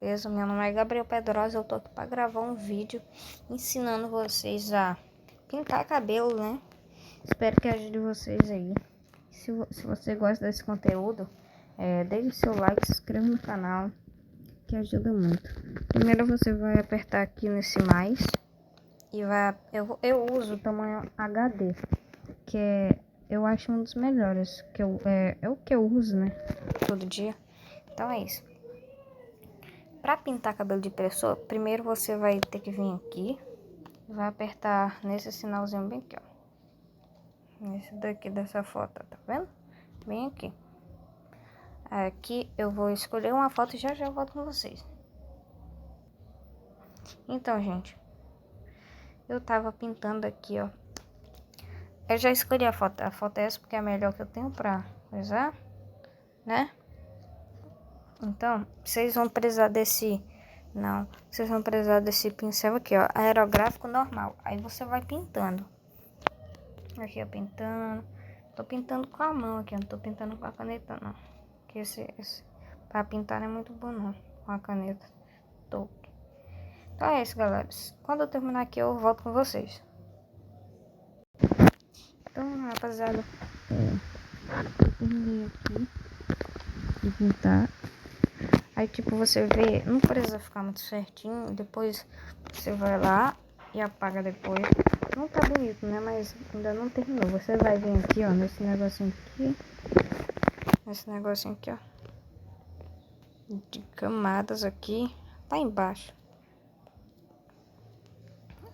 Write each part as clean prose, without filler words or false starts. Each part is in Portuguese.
beleza? Meu nome é Gabriel Pedrosa, eu tô aqui pra gravar um vídeo ensinando vocês a pintar cabelo, né? Espero que ajude vocês aí. Se você gosta desse conteúdo, deixe seu like, se inscreva no canal, que ajuda muito. Primeiro você vai apertar aqui nesse mais e eu uso o tamanho HD, eu acho um dos melhores, é o que eu uso, né? Todo dia. Então é isso. Para pintar cabelo de pessoa, primeiro você vai ter que vir aqui, vai apertar nesse sinalzinho bem aqui, ó. Nesse daqui dessa foto, tá vendo? Bem aqui. Aqui eu vou escolher uma foto e já eu volto com vocês. Então, gente, eu tava pintando aqui, ó. Eu já escolhi a foto é essa porque é a melhor que eu tenho pra usar, né? Então, vocês vão precisar vocês vão precisar desse pincel aqui, ó, aerográfico normal. Aí você vai pintando. Aqui, ó, pintando. Tô pintando com a mão aqui, não tô pintando com a caneta, não. Porque esse pra pintar não é muito bom, não. Com a caneta. Então é isso, galera. Quando eu terminar aqui, eu volto com vocês. Então, rapaziada, terminei aqui de pintar. Aí, tipo, você vê, não precisa ficar muito certinho. Depois você vai lá e apaga depois. Não tá bonito, né? Mas ainda não terminou. Você vai vir aqui, ó, nesse negocinho aqui. Nesse negocinho aqui, ó. De camadas aqui. Tá embaixo.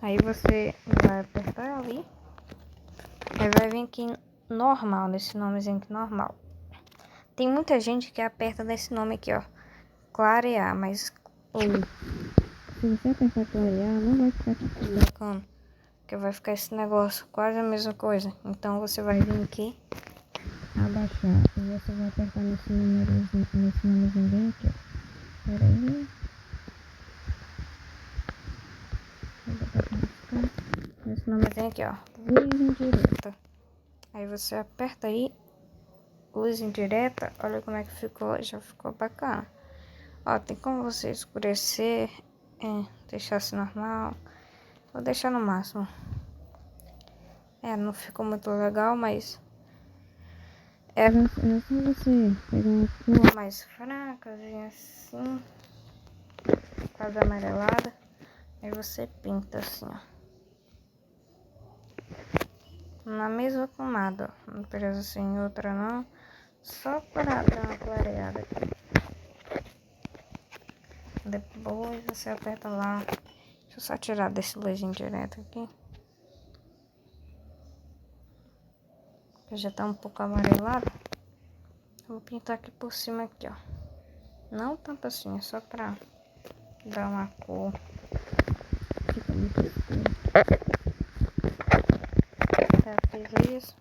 Aí você vai apertar ali. Aí vai vir aqui normal, nesse nomezinho aqui, normal. Tem muita gente que aperta nesse nome aqui, ó. Clarear, mas se você apertar clarear, não vai ficar bacana. Porque vai ficar esse negócio quase a mesma coisa. Então você vai vir aqui, abaixar. E você vai apertar nesse númerozinho bem aqui, ó. Pera aí. Nesse númerozinho aqui, ó. Luz indireta. Aí você aperta aí. Luz indireta. Olha como é que ficou. Já ficou bacana. Ó, tem como você escurecer, deixar assim normal. Vou deixar no máximo. Não ficou muito legal, mas é só você pegar uma cor mais fraca, assim, quase amarelada. Aí você pinta assim, ó. Na mesma camada, ó. Não precisa ser em outra não. Só para dar uma clareada aqui. Depois você aperta lá. Deixa eu só tirar desse luzinho direto aqui. Que já tá um pouco amarelado. Vou pintar aqui por cima aqui, ó. Não tanto assim, é só pra dar uma cor. Fica muito escuro. Já fiz isso.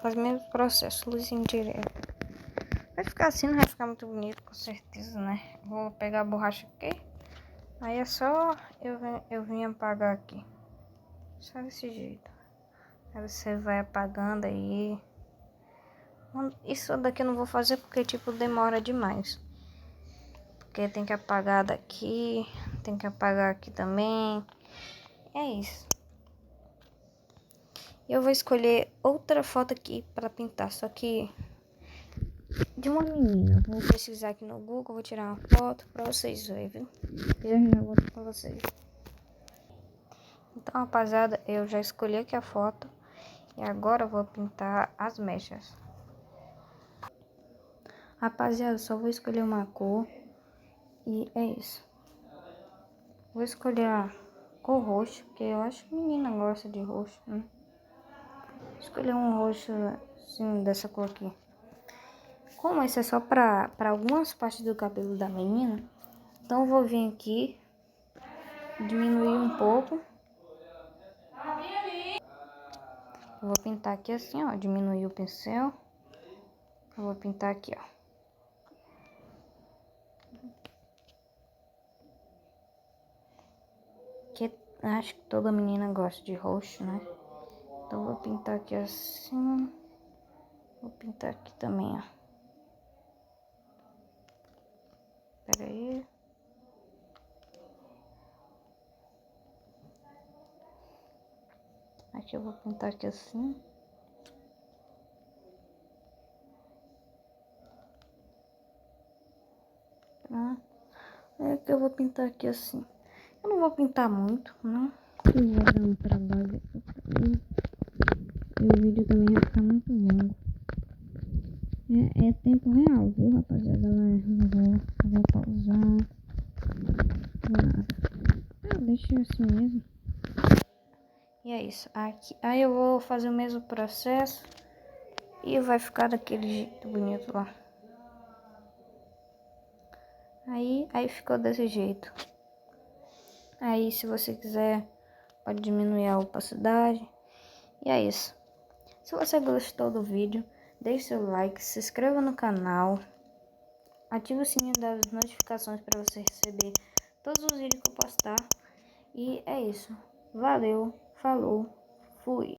Faz o mesmo processo, luz indireta. Vai ficar assim, não vai ficar muito bonito, com certeza, né? Vou pegar a borracha aqui. Aí é só eu vim apagar aqui. Só desse jeito. Aí você vai apagando aí. Isso daqui eu não vou fazer porque, tipo, demora demais. Porque tem que apagar daqui. Tem que apagar aqui também. É isso. Eu vou escolher outra foto aqui para pintar. Só que de uma menina. Vou pesquisar aqui no Google. Vou tirar uma foto para vocês verem, viu? Já volto com vocês. Então, rapaziada, eu já escolhi aqui a foto. E agora eu vou pintar as mechas. Rapaziada, só vou escolher uma cor. E é isso. Vou escolher a cor roxo, porque eu acho que menina gosta de roxo, né? Vou escolher um roxo assim, dessa cor aqui. Como esse é só para algumas partes do cabelo da menina, então eu vou vir aqui, diminuir um pouco. Eu vou pintar aqui assim, ó, diminuir o pincel. Eu vou pintar aqui, ó. Que acho que toda menina gosta de roxo, né? Então eu vou pintar aqui assim. Vou pintar aqui também, ó. ver aí. Aqui eu vou pintar aqui assim. Pronto. É que eu vou pintar aqui assim. Eu não vou pintar muito, não. Eu vou dar um trabalho aqui pra mim. E o vídeo também vai ficar muito longo. É tempo real, viu, rapaziada? Eu vou pausar. Nada. Deixa assim mesmo. E é isso. Aqui, aí eu vou fazer o mesmo processo. E vai ficar daquele jeito bonito lá. Aí ficou desse jeito. Aí se você quiser, pode diminuir a opacidade. E é isso. Se você gostou do vídeo, deixe seu like, se inscreva no canal. Ative o sininho das notificações para você receber todos os vídeos que eu postar. E é isso. Valeu, falou, fui.